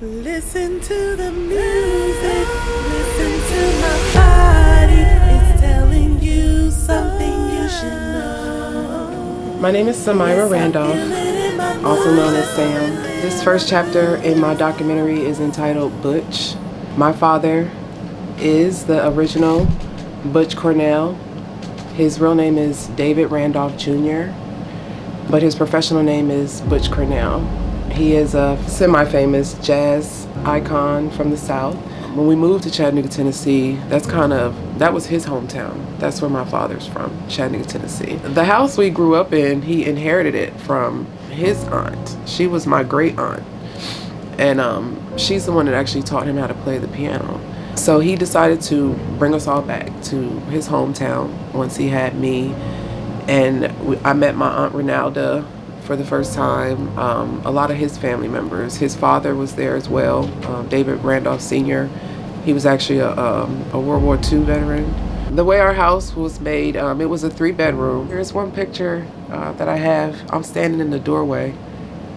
Listen to the music, listen to my body. It's telling you something you should know. My name is Samira Randolph, also known as Sam. This first chapter in my documentary is entitled Butch. My father is the original Butch Cornell. His real name is David Randolph Jr., but his professional name is Butch Cornell. He is a semi-famous jazz icon from the South. When we moved to Chattanooga, Tennessee, that was his hometown. That's where my father's from, Chattanooga, Tennessee. The house we grew up in, he inherited it from his aunt. She was my great aunt. And she's the one that actually taught him how to play the piano. So he decided to bring us all back to his hometown once he had me. And I met my Aunt Ronalda for the first time. A lot of his family members. His father was there as well, David Randolph Sr. He was actually a World War II veteran. The way our house was made, it was a 3-bedroom. Here's one picture that I have. I'm standing in the doorway.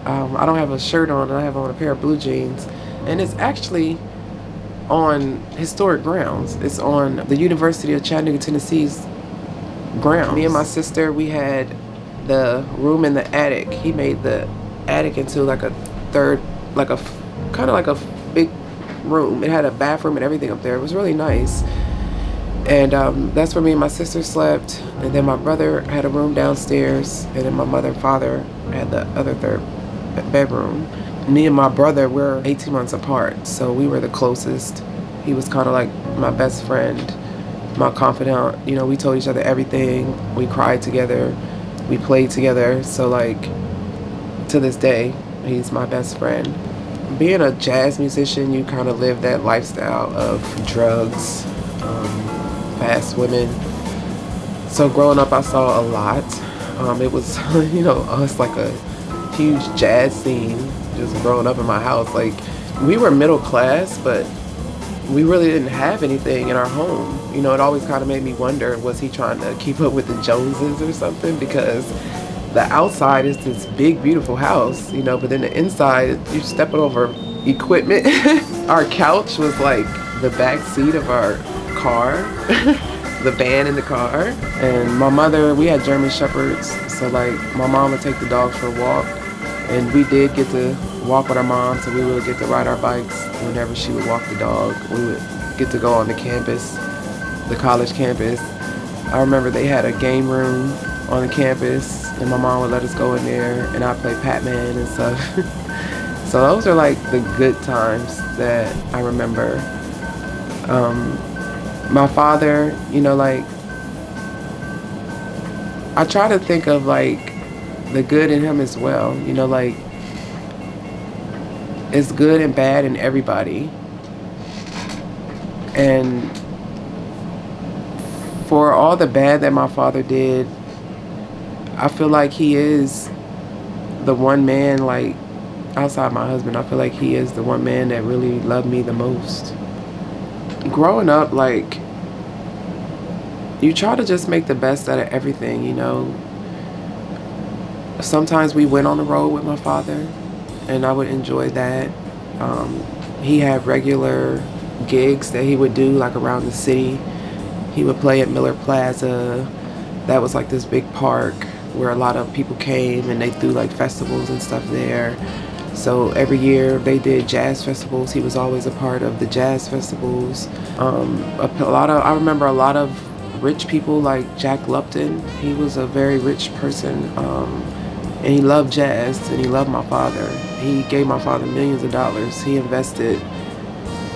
I don't have a shirt on, and I have on a pair of blue jeans. And it's actually on historic grounds. It's on the University of Chattanooga, Tennessee's grounds. Me and my sister, we had the room in the attic. He made the attic into like a kind of like a big room. It had a bathroom and everything up there. It was really nice. And that's where me and my sister slept. And then my brother had a room downstairs. And then my mother and father had the other third bedroom. Me and my brother were 18 months apart, so we were the closest. He was kind of like my best friend, my confidant. You know, we told each other everything. We cried together. We played together. So like, to this day, he's my best friend. Being a jazz musician, you kind of live that lifestyle of drugs, fast women. So growing up, I saw a lot. It was, us like a huge jazz scene just growing up in my house. Like, we were middle class, but we really didn't have anything in our home. You know, it always kind of made me wonder, was he trying to keep up with the Joneses or something? Because the outside is this big, beautiful house, but then the inside, you're stepping over equipment. Our couch was like the back seat of our car, the van in the car. And my mother, we had German Shepherds, so like my mom would take the dogs for a walk. And we did get to walk with our mom, so we would get to ride our bikes whenever she would walk the dog. We would get to go on the campus, the college campus. I remember they had a game room on the campus, and my mom would let us go in there, and I'd play Pac-Man and stuff. So those are like the good times that I remember. My father, I try to think of like the good in him as well. It's good and bad in everybody. And for all the bad that my father did, I feel like he is the one man, like, outside my husband, I feel like he is the one man that really loved me the most. Growing up, like, you try to just make the best out of everything, Sometimes we went on the road with my father, and I would enjoy that. He had regular gigs that he would do, like, around the city. He would play at Miller Plaza. That was like this big park where a lot of people came, and they threw like festivals and stuff there. So every year they did jazz festivals. He was always a part of the jazz festivals. I remember a lot of rich people like Jack Lupton. He was a very rich person, and he loved jazz, and he loved my father. He gave my father millions of dollars. He invested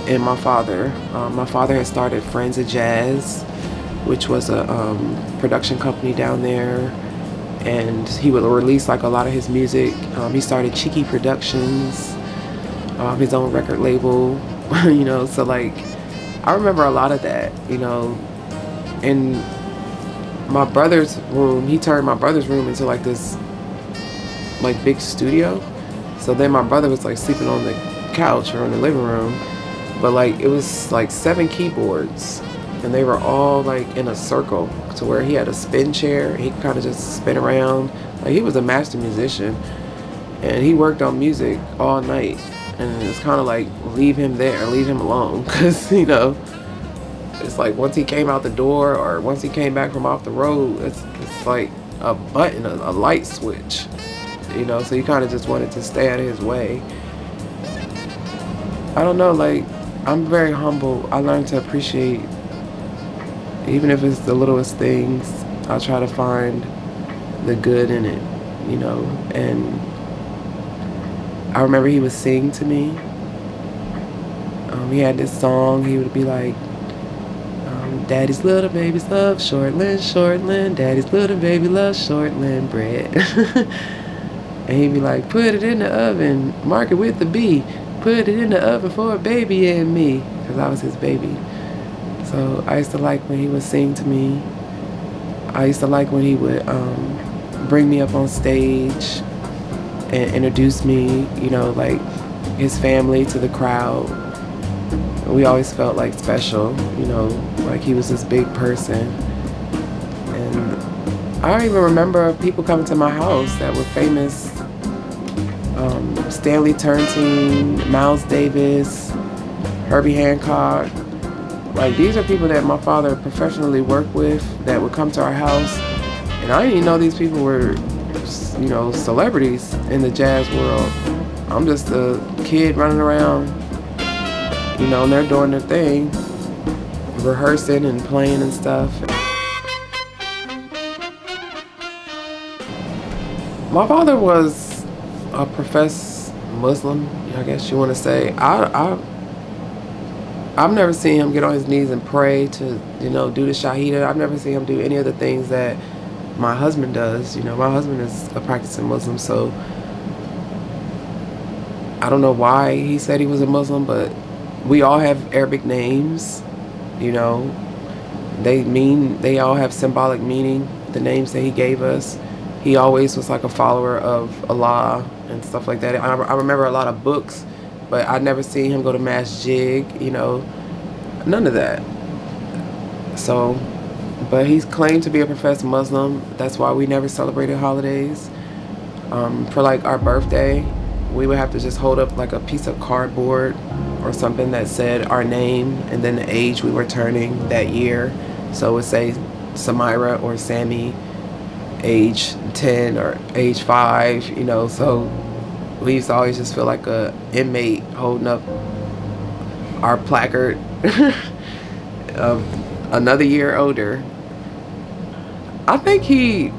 in my father. My father had started Friends of Jazz, which was a production company down there, and he would release like a lot of his music. He started Cheeky Productions, his own record label, so like I remember a lot of that, in my brother's room. He turned my brother's room into like this like big studio. So then my brother was like sleeping on the couch or in the living room, but like it was like 7 keyboards, and they were all like in a circle to where he had a spin chair. He kind of just spin around. Like, he was a master musician. and he worked on music all night. And it's kind of like, leave him there, leave him alone, because it's like once he came out the door or once he came back from off the road, it's like a button, a light switch, so you kind of just wanted to stay out of his way. I don't know, like, I'm very humble. I learned to appreciate, even if it's the littlest things, I'll try to find the good in it, and I remember he would sing to me. He had this song, he would be like, daddy's little babies love shortland, shortland. Daddy's little baby loves shortland bread. And he'd be like, put it in the oven, mark it with the B. Put it in the oven for a baby and me. Because I was his baby. So I used to like when he would sing to me. I used to like when he would bring me up on stage and introduce me, like his family to the crowd. We always felt like special, like he was this big person. And I even remember people coming to my house that were famous. Stanley Turntine, Miles Davis, Herbie Hancock. Like, these are people that my father professionally worked with that would come to our house. And I didn't even know these people were, celebrities in the jazz world. I'm just a kid running around, and they're doing their thing, rehearsing and playing and stuff. My father was a professed Muslim, I guess you want to say. I've never seen him get on his knees and pray to, do the Shahida. I've never seen him do any of the things that my husband does. My husband is a practicing Muslim, so I don't know why he said he was a Muslim, but we all have Arabic names, they all have symbolic meaning, the names that he gave us. He always was like a follower of Allah and stuff like that. I remember a lot of books, but I never seen him go to masjid, none of that. So, but he's claimed to be a professed Muslim. That's why we never celebrated holidays. For like our birthday, we would have to just hold up like a piece of cardboard or something that said our name and then the age we were turning that year. So it would say Samira or Sammy, age 10 or age 5, so we used to always just feel like a inmate holding up our placard of another year older. I think he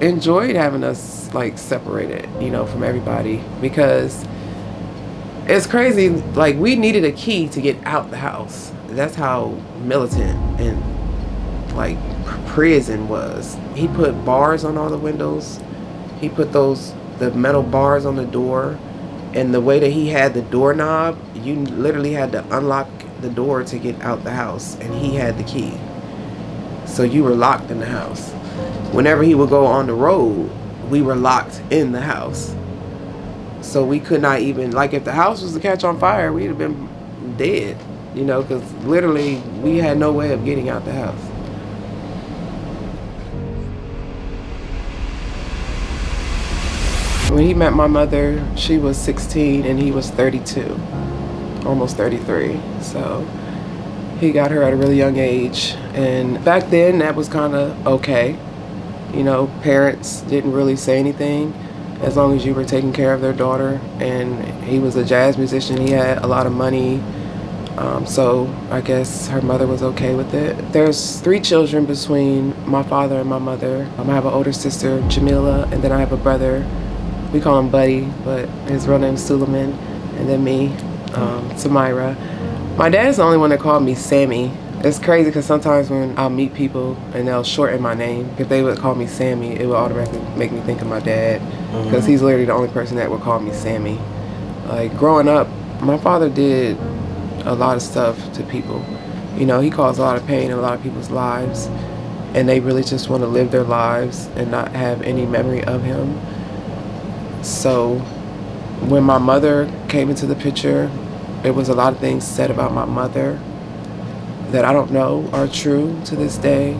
enjoyed having us like separated, from everybody, because it's crazy. Like, we needed a key to get out the house. That's how militant and like prison was. He put bars on all the windows. He put the metal bars on the door, and the way that he had the doorknob, you literally had to unlock the door to get out the house, and he had the key. So you were locked in the house. Whenever he would go on the road, we were locked in the house. So we could not even, like, if the house was to catch on fire, we'd have been dead, because literally we had no way of getting out the house. When he met my mother, she was 16 and he was 32, almost 33. So he got her at a really young age. And back then, that was kind of okay. Parents didn't really say anything as long as you were taking care of their daughter. And he was a jazz musician. He had a lot of money. So I guess her mother was okay with it. There's 3 children between my father and my mother. I have an older sister, Jamila, and then I have a brother. We call him Buddy, but his real name is Suleiman, and then me, Samira. My dad's the only one that called me Sammy. It's crazy because sometimes when I'll meet people and they'll shorten my name, if they would call me Sammy, it would automatically make me think of my dad, because he's literally the only person that would call me Sammy. Like, growing up, my father did a lot of stuff to people. He caused a lot of pain in a lot of people's lives, and they really just want to live their lives and not have any memory of him. So when my mother came into the picture, there was a lot of things said about my mother that I don't know are true to this day.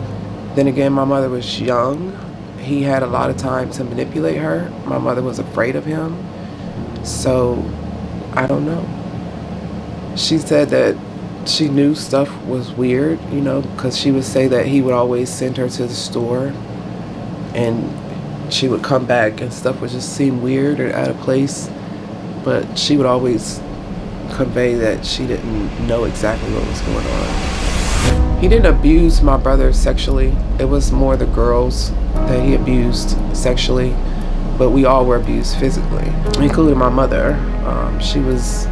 Then again, my mother was young. He had a lot of time to manipulate her. My mother was afraid of him. So I don't know. She said that she knew stuff was weird, because she would say that he would always send her to the store and she would come back and stuff would just seem weird or out of place. But she would always convey that she didn't know exactly what was going on. He didn't abuse my brother sexually. It was more the girls that he abused sexually, but we all were abused physically, including my mother. She was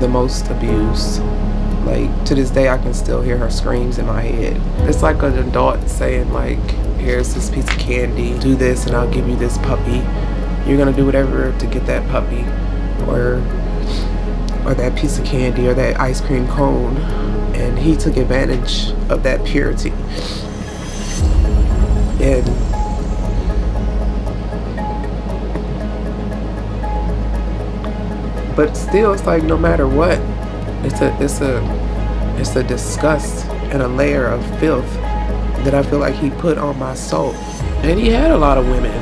the most abused. Like, to this day, I can still hear her screams in my head. It's like an adult saying, like, here's this piece of candy, do this and I'll give you this puppy. You're gonna do whatever to get that puppy or that piece of candy or that ice cream cone. And he took advantage of that purity. And but still, it's like, no matter what, it's a disgust and a layer of filth that I feel like he put on my soul. And he had a lot of women.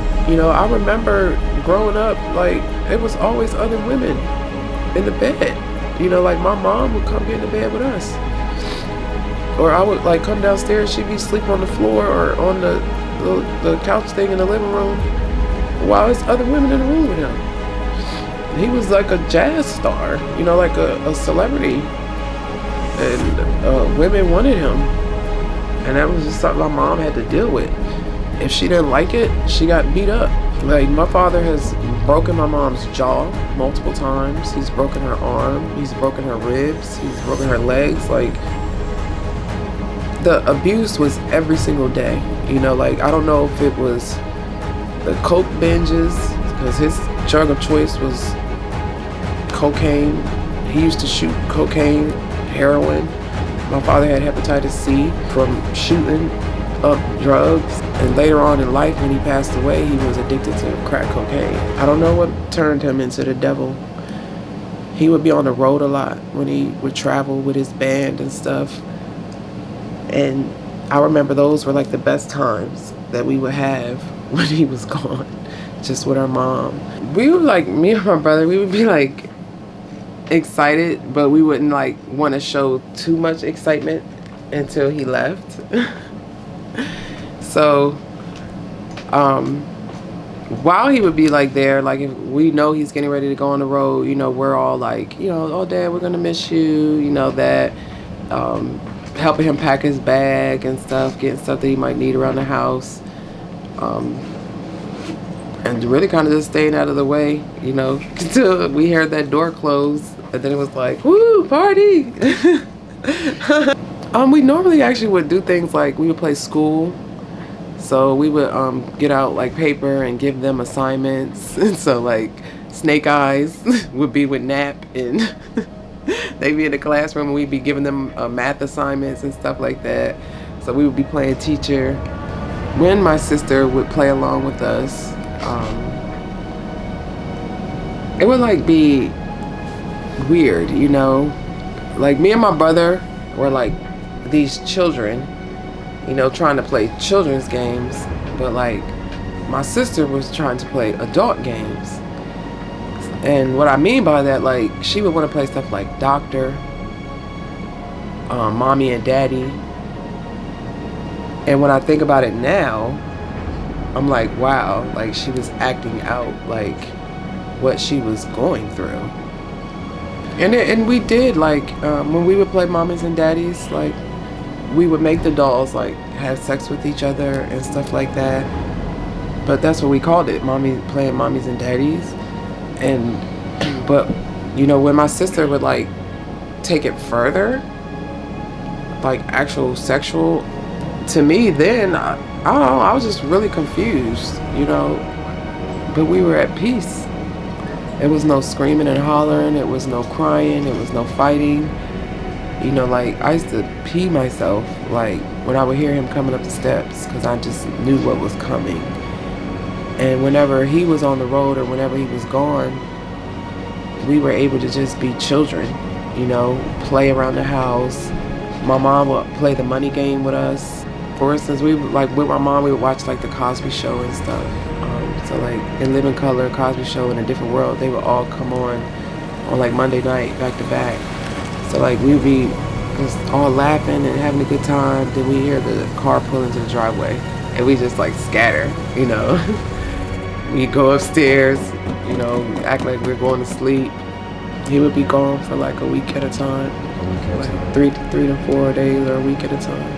I remember growing up, like, it was always other women in the bed. Like, my mom would come get in the bed with us. Or I would, like, come downstairs, she'd be sleeping on the floor or on the couch thing in the living room while there's other women in the room with him. He was like a jazz star, like a celebrity. And women wanted him. And that was just something my mom had to deal with. If she didn't like it, she got beat up. Like, my father has broken my mom's jaw multiple times. He's broken her arm. He's broken her ribs. He's broken her legs. Like, the abuse was every single day. Like, I don't know if it was the coke binges, because his drug of choice was cocaine. He used to shoot cocaine, heroin. My father had hepatitis C from shooting up drugs. And later on in life, when he passed away, he was addicted to crack cocaine. I don't know what turned him into the devil. He would be on the road a lot when he would travel with his band and stuff. And I remember those were like the best times that we would have when he was gone, just with our mom. We would, like, me and my brother, we would be like excited, but we wouldn't like want to show too much excitement until he left. So while he would be like there, like, if we know he's getting ready to go on the road, we're all like, oh, Dad, we're gonna miss you, that helping him pack his bag and stuff, getting stuff that he might need around the house, and really kind of just staying out of the way, until we heard that door close. And then it was like, woo, party. We normally actually would do things like we would play school. So we would get out like paper and give them assignments. And so, like, Snake Eyes would be with Nap, and they'd be in the classroom and we'd be giving them math assignments and stuff like that. So we would be playing teacher. When my sister would play along with us, it would like be weird, like me and my brother were like these children, trying to play children's games, but like my sister was trying to play adult games. And what I mean by that, like, she would want to play stuff like Doctor, Mommy and Daddy. And when I think about it now, I'm like, wow, like, she was acting out like what she was going through. And we did, like, when we would play Mommies and Daddies, like, we would make the dolls like have sex with each other and stuff like that. But that's what we called it, playing Mommies and Daddies. And but when my sister would like take it further, like actual sexual, to me then, I don't know, I was just really confused, but we were at peace. It was no screaming and hollering, it was no crying, it was no fighting. Like, I used to pee myself, like, when I would hear him coming up the steps, because I just knew what was coming. And whenever he was on the road or whenever he was gone, we were able to just be children, play around the house. My mom would play the money game with us. For instance, we like with my mom, we would watch like the Cosby Show and stuff. So like in Living Color, Cosby Show, and A Different World, they would all come on like Monday night back to back. So like we'd be just all laughing and having a good time. Then we hear the car pull into the driveway, and we just like scatter, you know. We go upstairs, you know, act like we're going to sleep. He would be gone for like a week at a time, like three to 4 days or a week at a time.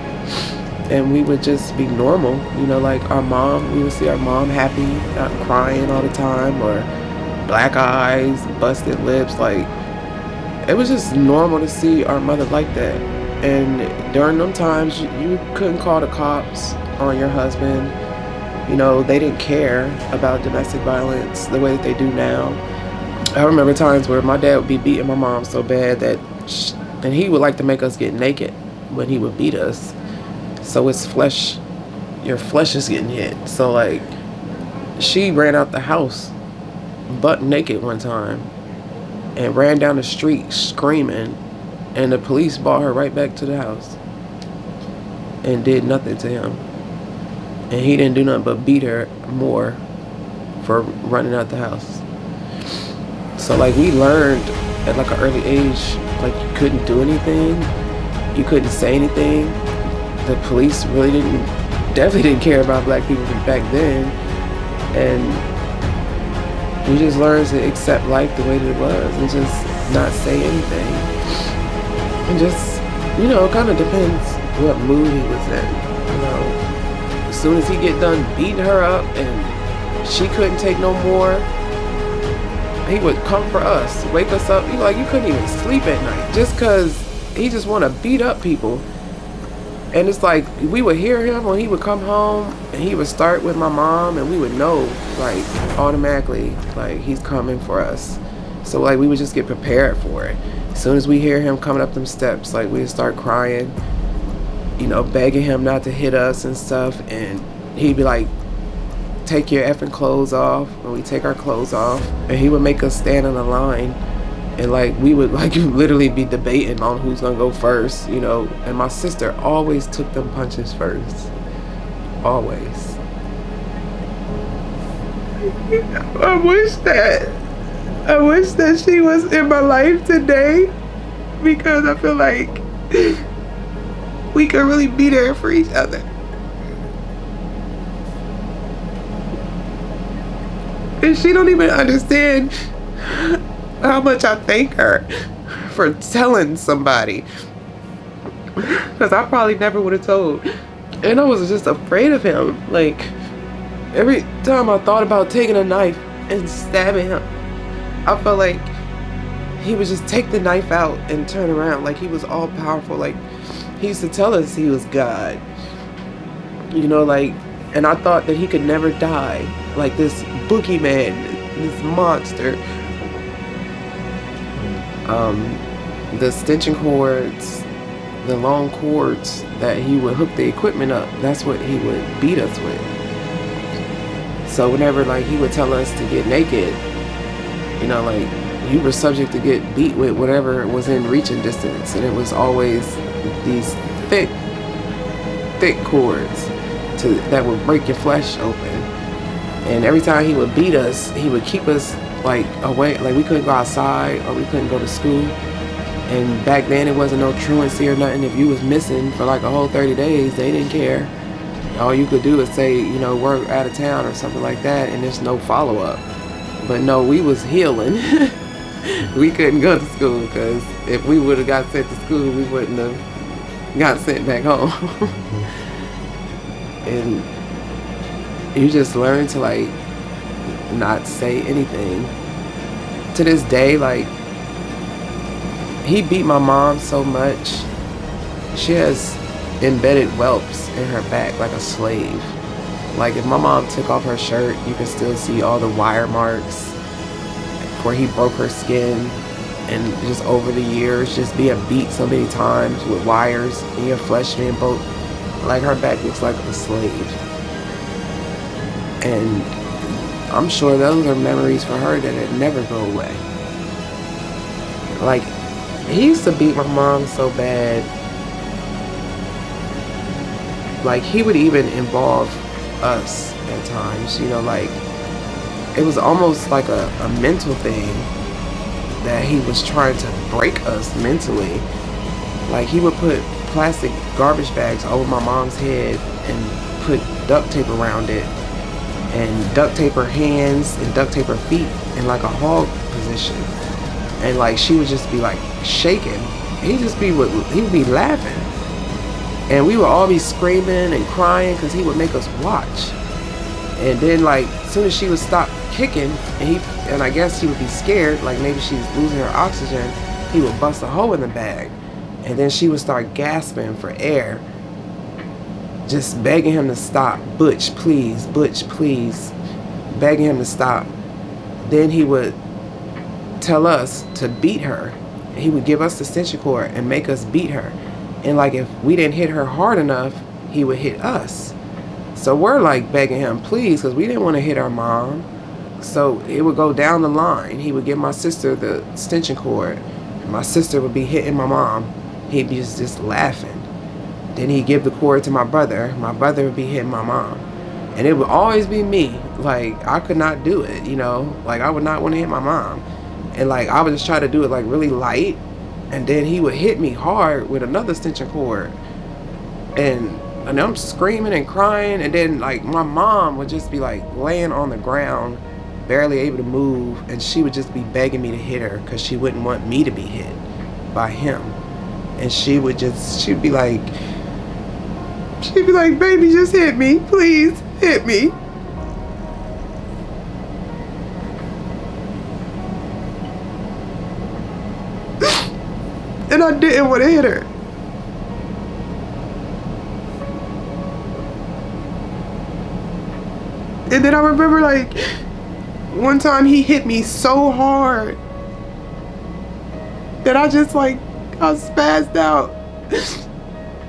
And we would just be normal, you know, like our mom, we would see our mom happy, not crying all the time, or black eyes, busted lips. Like, it was just normal to see our mother like that. And during them times, you couldn't call the cops on your husband. You know, they didn't care about domestic violence the way that they do now. I remember times where my dad would be beating my mom so bad that, and he would like to make us get naked when he would beat us. So it's flesh, your flesh is getting hit. So like, she ran out the house butt naked one time and ran down the street screaming, and the police brought her right back to the house and did nothing to him. And he didn't do nothing but beat her more for running out the house. So like, we learned at like an early age, like you couldn't do anything, you couldn't say anything. The police really definitely didn't care about black people back then. And we just learned to accept life the way that it was and just not say anything. And just, you know, it kind of depends what mood he was in, you know. As soon as he get done beating her up and she couldn't take no more, he would come for us, wake us up. You couldn't even sleep at night just because he just want to beat up people. And it's like, we would hear him when he would come home, and he would start with my mom, and we would know, like, automatically, like, he's coming for us. So like, we would just get prepared for it. As soon as we hear him coming up them steps, like, we'd start crying, you know, begging him not to hit us and stuff. And he'd be like, take your effing clothes off. And we take our clothes off, and he would make us stand in a line. And like, we would like literally be debating on who's gonna go first, you know. And my sister always took them punches first. Always. I wish that she was in my life today, because I feel like we could really be there for each other. And she don't even understand how much I thank her for telling somebody, because I probably never would have told. And I was just afraid of him. Like, every time I thought about taking a knife and stabbing him, I felt like he would just take the knife out and turn around, like he was all powerful. Like, he used to tell us he was God, you know, like. And I thought that he could never die, like this boogeyman, this monster. The stenching cords, the long cords that he would hook the equipment up, that's what he would beat us with. So whenever like he would tell us to get naked, you know, like, you were subject to get beat with whatever was in reaching distance. And it was always these thick cords that would break your flesh open. And every time he would beat us, he would keep us like away, like we couldn't go outside or we couldn't go to school. And back then it wasn't no truancy or nothing. If you was missing for like a whole 30 days, they didn't care. All you could do is say, you know, we're out of town or something like that, and there's no follow-up. But no, we was healing. We couldn't go to school, because if we would have got sent to school, we wouldn't have got sent back home. And you just learn to like not say anything. To this day, like, he beat my mom so much, she has embedded whelps in her back like a slave. Like, if my mom took off her shirt, you can still see all the wire marks where he broke her skin. And just over the years, just being beat so many times with wires and your flesh being broke, like, her back looks like a slave. And I'm sure those are memories for her that never go away. Like, he used to beat my mom so bad. Like, he would even involve us at times, you know, like, it was almost like a mental thing that he was trying to break us mentally. Like, he would put plastic garbage bags over my mom's head and put duct tape around it and duct tape her hands and duct tape her feet in like a hog position. And like, she would just be like shaking. He would be laughing. And we would all be screaming and crying because he would make us watch. And then like, as soon as she would stop kicking, and I guess he would be scared, like maybe she's losing her oxygen, he would bust a hole in the bag. And then she would start gasping for air, just begging him to stop. Butch, please, Butch, please. Begging him to stop. Then he would tell us to beat her. He would give us the extension cord and make us beat her. And like, if we didn't hit her hard enough, he would hit us. So we're like begging him, please, because we didn't want to hit our mom. So it would go down the line. He would give my sister the extension cord. My sister would be hitting my mom. He'd be just laughing. Then he'd give the cord to my brother. My brother would be hitting my mom. And it would always be me. Like, I could not do it, you know? Like, I would not want to hit my mom. And like, I would just try to do it like really light. And then he would hit me hard with another extension cord. And I'm screaming and crying. And then like, my mom would just be like laying on the ground, barely able to move. And she would just be begging me to hit her because she wouldn't want me to be hit by him. And she'd be like, baby, just hit me, please, hit me. And I didn't want to hit her. And then I remember like, one time he hit me so hard that I spazzed out.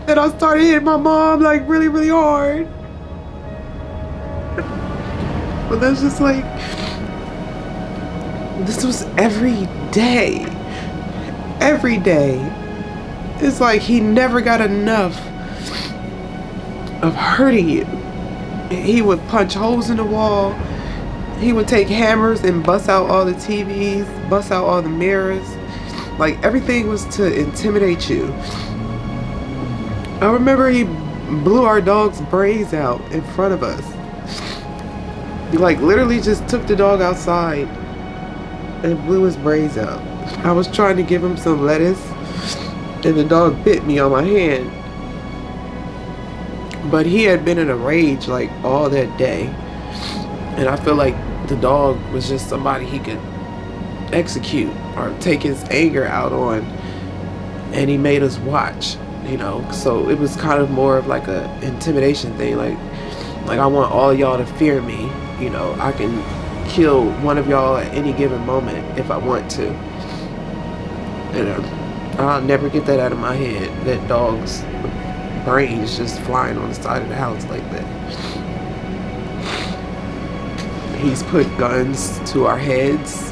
And I started hitting my mom like really, really hard. But that's just like, this was every day. Every day. It's like he never got enough of hurting you. He would punch holes in the wall. He would take hammers and bust out all the TVs, bust out all the mirrors. Like, everything was to intimidate you. I remember he blew our dog's brains out in front of us. He like literally just took the dog outside and blew his brains out. I was trying to give him some lettuce and the dog bit me on my hand. But he had been in a rage like all that day. And I feel like the dog was just somebody he could execute or take his anger out on. And he made us watch, you know. So it was kind of more of like a intimidation thing. Like I want all of y'all to fear me. You know, I can kill one of y'all at any given moment if I want to. And I'll never get that out of my head. That dog's brains just flying on the side of the house like that. He's put guns to our heads.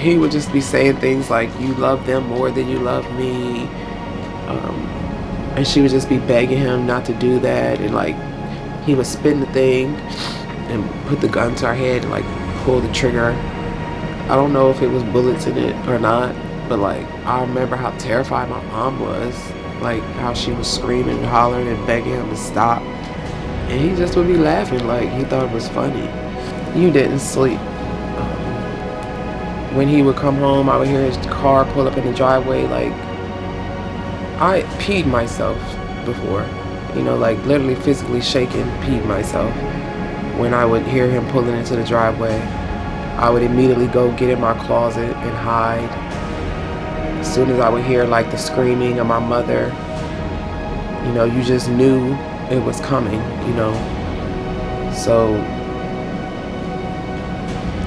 He would just be saying things like, you love them more than you love me. And she would just be begging him not to do that. And like, he would spin the thing and put the gun to our head and like pull the trigger. I don't know if it was bullets in it or not, but like, I remember how terrified my mom was. Like how she was screaming and hollering and begging him to stop. And he just would be laughing like he thought it was funny. You didn't sleep. When he would come home, I would hear his car pull up in the driveway. Like, I peed myself before, you know, like literally physically shaking, peed myself. When I would hear him pulling into the driveway, I would immediately go get in my closet and hide. As soon as I would hear like the screaming of my mother, you know, you just knew it was coming, you know. So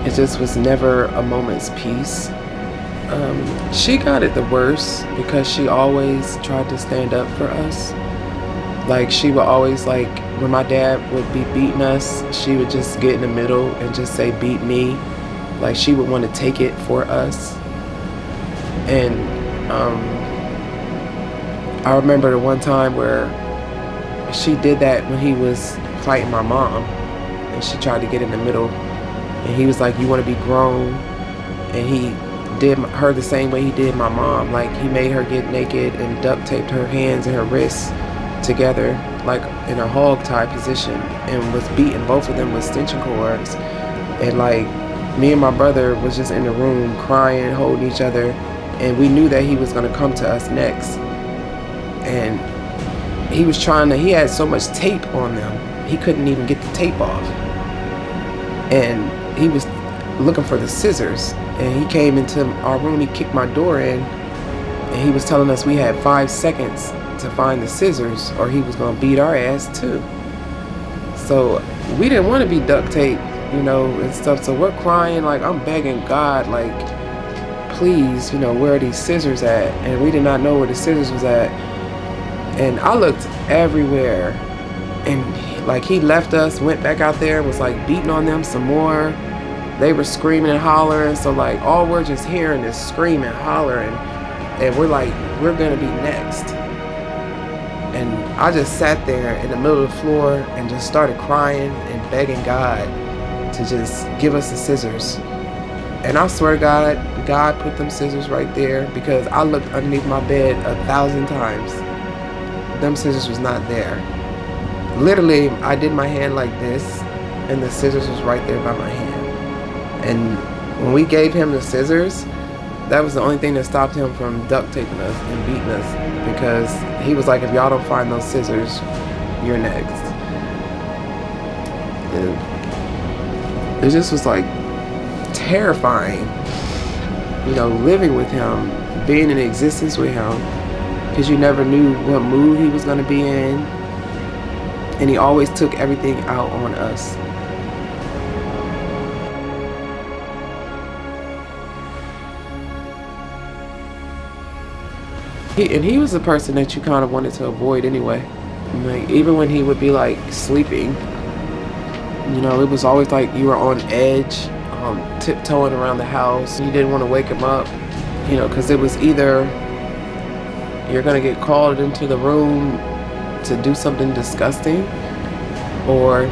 it just was never a moment's peace. She got it the worst because she always tried to stand up for us. Like, she would always, like, when my dad would be beating us, she would just get in the middle and just say, beat me. Like, she would want to take it for us. And I remember the one time where she did that when he was fighting my mom, and she tried to get in the middle And he was like, you want to be grown? And he did her the same way he did my mom. Like, he made her get naked and duct taped her hands and her wrists together, like in a hog tie position, and was beating both of them with extension cords. And like, me and my brother was just in the room crying, holding each other, and we knew that he was going to come to us next. And he was he had so much tape on them, he couldn't even get the tape off. And he was looking for the scissors, and he came into our room, he kicked my door in, and he was telling us we had 5 seconds to find the scissors or he was going to beat our ass too. So we didn't want to be duct taped, you know, and stuff. So we're crying, like, I'm begging God, like, please, you know, where are these scissors at? And we did not know where the scissors was at. And I looked everywhere, and like, he left us, went back out there, was like beating on them some more. They were screaming and hollering. So like, all we're just hearing is screaming, hollering, and we're like, we're gonna be next. And I just sat there in the middle of the floor and just started crying and begging God to just give us the scissors. And I swear to God, God put them scissors right there, because I looked underneath my bed 1,000 times. Them scissors was not there. Literally, I did my hand like this, and the scissors was right there by my hand. And when we gave him the scissors, that was the only thing that stopped him from duct taping us and beating us, because he was like, if y'all don't find those scissors, you're next. And it just was like terrifying, you know, living with him, being in existence with him, because you never knew what mood he was going to be in, and he always took everything out on us. He was a person that you kind of wanted to avoid anyway. Like, even when he would be like sleeping, you know, it was always like you were on edge, tiptoeing around the house. You didn't want to wake him up, you know, because it was either you're going to get called into the room to do something disgusting, or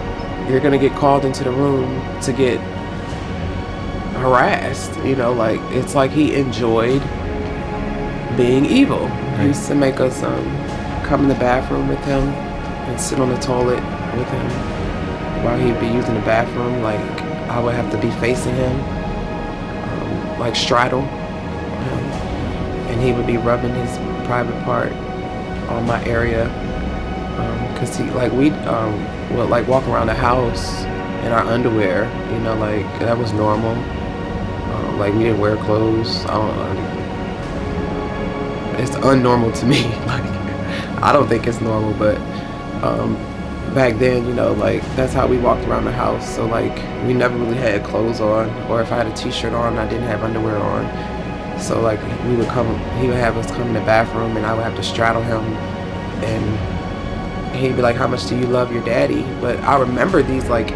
you're going to get called into the room to get harassed. You know, like, it's like he enjoyed being evil. He used to make us come in the bathroom with him and sit on the toilet with him while he'd be using the bathroom. Like, I would have to be facing him, like straddle him, and he would be rubbing his private part on my area, because he, like, we'd would like walk around the house in our underwear, you know, like that was normal. Like, we didn't wear clothes. It's unnormal to me. Like, I don't think it's normal, but back then, you know, like, that's how we walked around the house. So like, we never really had clothes on, or if I had a t-shirt on, I didn't have underwear on. So like, he would have us come in the bathroom, and I would have to straddle him, and he'd be like, how much do you love your daddy? But I remember these like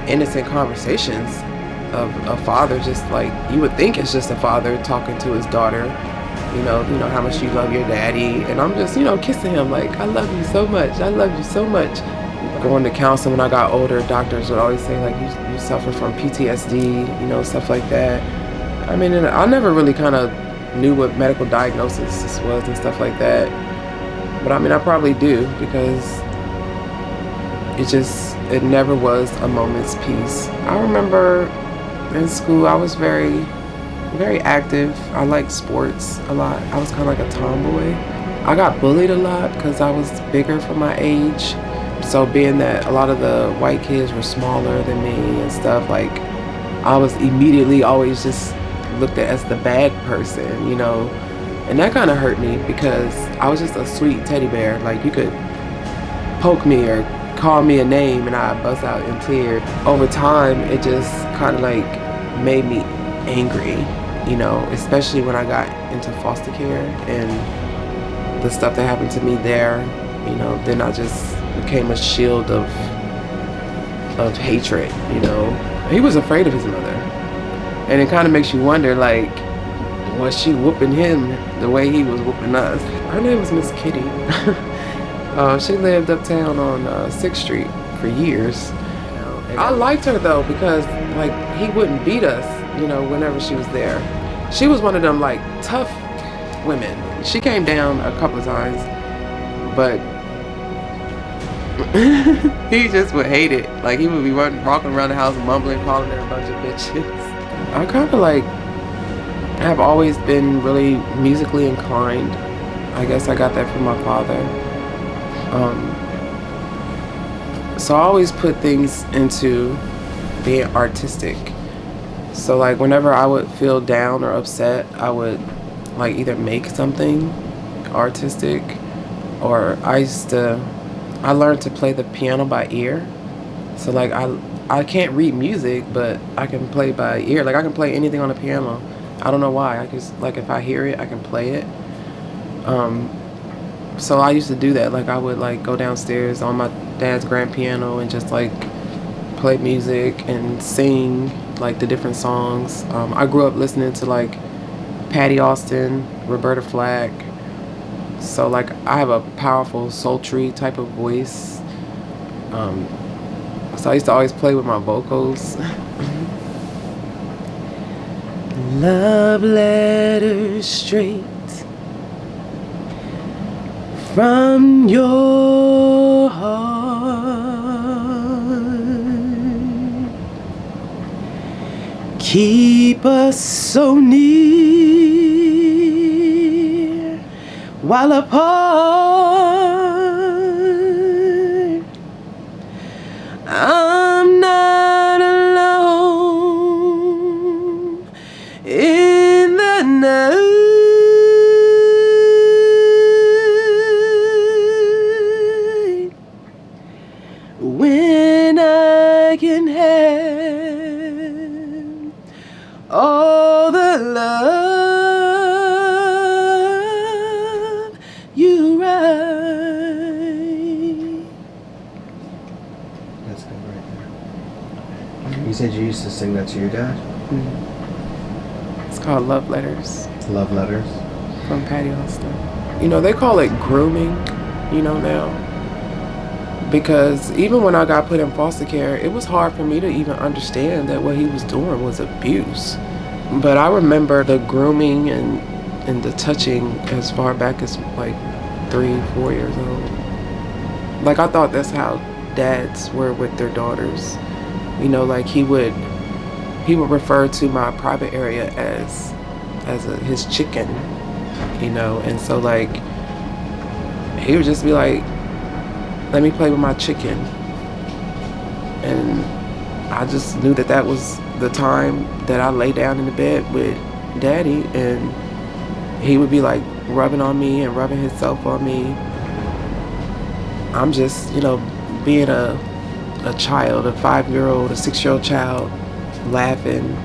innocent conversations of a father, just like, you would think it's just a father talking to his daughter, you know, how much you love your daddy. And I'm just, you know, kissing him like, I love you so much, I love you so much. Going to counseling when I got older, doctors would always say, like, you suffer from PTSD, you know, stuff like that. I mean, and I never really kind of knew what medical diagnosis was and stuff like that. But I mean, I probably do, because it never was a moment's peace. I remember in school, I was very, very active. I liked sports a lot. I was kind of like a tomboy. I got bullied a lot because I was bigger for my age. So being that a lot of the white kids were smaller than me and stuff, like, I was immediately always just looked at as the bad person, you know. And that kind of hurt me, because I was just a sweet teddy bear. Like, you could poke me or call me a name and I'd bust out in tears. Over time, it just kind of like made me angry, you know, especially when I got into foster care and the stuff that happened to me there, you know. Then I just became a shield of hatred, you know. He was afraid of his mother, and it kind of makes you wonder, like, was she whooping him the way he was whooping us? Her name was Miss Kitty. She lived uptown on 6th Street for years. I liked her though because like he wouldn't beat us, whenever she was there. She was one of them like tough women. She came down a couple of times, but he just would hate it. Like he would be walking around the house mumbling, calling her a bunch of bitches. I kind of like have always been really musically inclined. I guess I got that from my father. So I always put things into being artistic. So like whenever I would feel down or upset, I would like either make something artistic, or I learned to play the piano by ear. So like I can't read music, but I can play by ear. Like I can play anything on the piano. I don't know why. I just like if I hear it, I can play it. So I used to do that. Like I would like go downstairs on my dad's grand piano and just like play music and sing like the different songs. I grew up listening to like Patty Austin, Roberta Flack. So like I have a powerful sultry type of voice. So I used to always play with my vocals. Love letters straight from your heart, keep us so near while apart. I'm not alone in the night. When I can have all the love you write. That's good right there. You said you used to sing that to your dad? Mm-hmm. It's called Love Letters. Love Letters? From Patty Austin. They call it grooming, now. Because even when I got put in foster care, it was hard for me to even understand that what he was doing was abuse. But I remember the grooming and the touching as far back as like 3-4 years old. Like I thought that's how dads were with their daughters. Like he would refer to my private area as his chicken, and so like he would just be like, let me play with my chicken. And I just knew that was the time that I lay down in the bed with daddy, and he would be like rubbing on me and rubbing himself on me. I'm just, being a child, a 5-year-old, a 6-year-old child, laughing.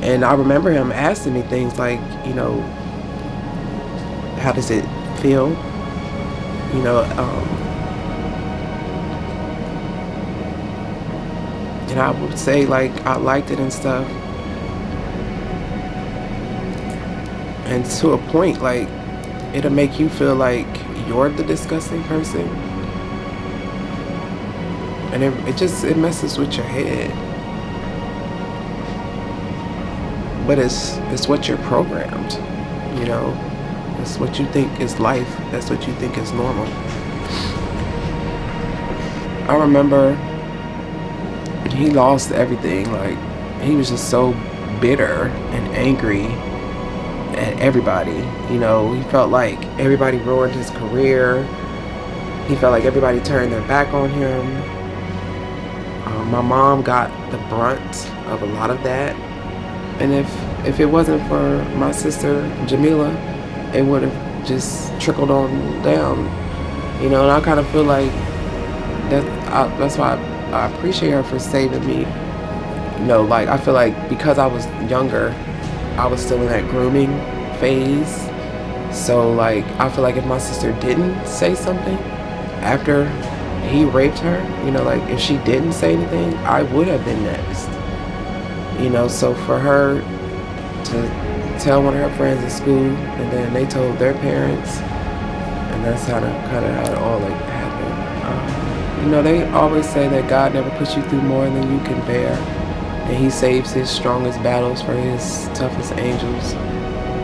And I remember him asking me things like, how does it feel? And I would say like I liked it and stuff. And to a point, like it'll make you feel like you're the disgusting person. And it messes with your head. But it's what you're programmed, It's what you think is life. That's what you think is normal. I remember he lost everything. Like he was just so bitter and angry at everybody. He felt like everybody ruined his career. He felt like everybody turned their back on him. My mom got the brunt of a lot of that. And if it wasn't for my sister Jamila, it would have just trickled on down. And I kind of feel like that's why I appreciate her for saving me. Like I feel like because I was younger, I was still in that grooming phase. So like I feel like if my sister didn't say something after he raped her, like if she didn't say anything, I would have been next. So for her to tell one of her friends at school, and then they told their parents, and that's kind of how it all like happened. You know, they always say that God never puts you through more than you can bear, and he saves his strongest battles for his toughest angels.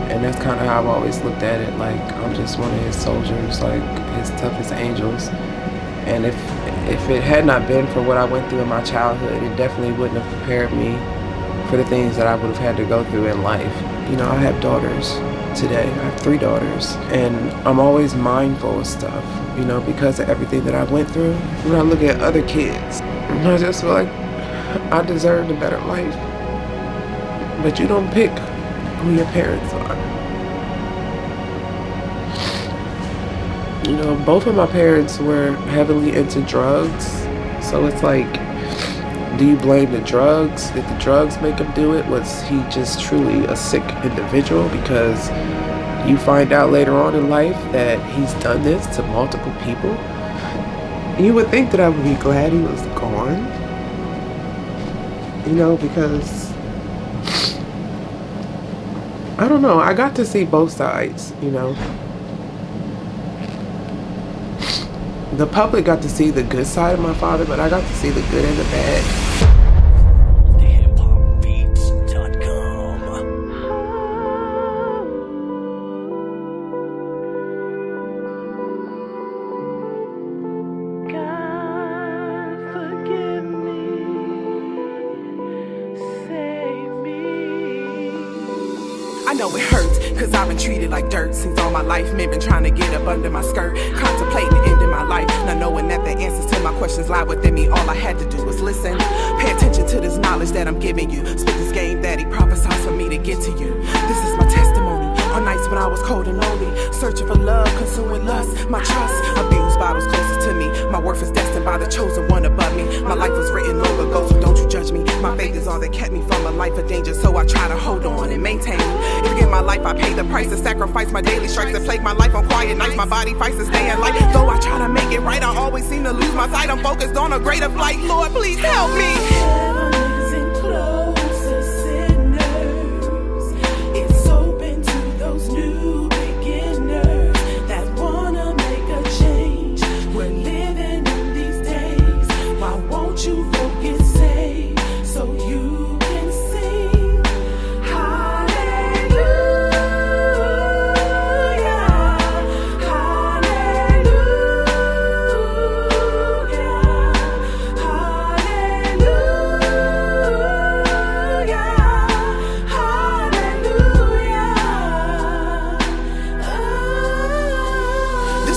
And that's kind of how I've always looked at it. Like, I'm just one of his soldiers, like his toughest angels. And if it had not been for what I went through in my childhood, it definitely wouldn't have prepared me for the things that I would have had to go through in life. You know, I have daughters today. I have 3 daughters, and I'm always mindful of stuff, you know, because of everything that I went through. When I look at other kids, I just feel like I deserved a better life. But you don't pick who your parents are. You know, both of my parents were heavily into drugs, so it's like, do you blame the drugs? Did the drugs make him do it? Was he just truly a sick individual? Because you find out later on in life that he's done this to multiple people. You would think that I would be glad he was gone. You know, because I don't know, I got to see both sides, you know. The public got to see the good side of my father, but I got to see the good and the bad. I know it hurts, cause I've been treated like dirt since all my life. Men been trying to get up under my skirt, contemplating ending my life, not knowing that the answers to my questions lie within me. All I had to do was listen, pay attention to this knowledge that I'm giving you. Spit this game that he prophesies for me to get to you. This is my testimony, on nights when I was cold and lonely, searching for love, consuming lust, my trust. Abused by those closest to me, my worth is destined by the chosen one above me. My life was written long ago, so don't you judge me. My faith is all that kept me from a life of danger, so I try to hold on and maintain. If you get my life, I pay the price to sacrifice my daily strikes that plague my life on quiet nights. My body fights to stay in light. Though I try to make it right, I always seem to lose my sight. I'm focused on a greater flight. Lord, please help me. It's open to those new beginners that wanna make a change. We're living in these days. Why won't you go get saved so you can sing hallelujah,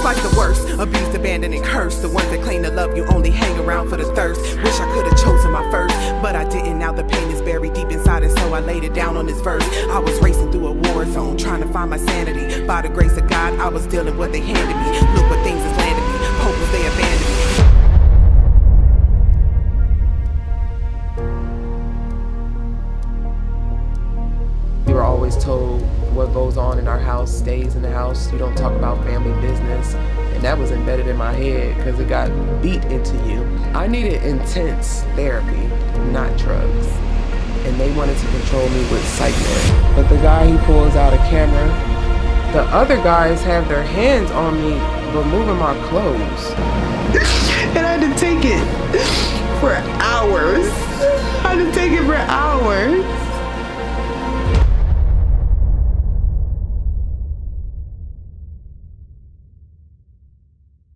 Like the worst, abused, abandoned, and cursed. The ones that claim to love you only hang around for the thirst. Wish I could have chosen my first, but I didn't. Now the pain is buried deep inside, and so I laid it down on this verse. I was racing through a war zone, trying to find my sanity. By the grace of God, I was dealing what they handed me. Look what things has landed me. Hopeless, they abandoned me. We were always told what goes on in our house stays in the house. You don't talk about family business. And that was embedded in my head because it got beat into you. I needed intense therapy, not drugs. And they wanted to control me with psych med. But the guy, he pulls out a camera. The other guys have their hands on me removing my clothes. And I had to take it for hours. I had to take it for hours.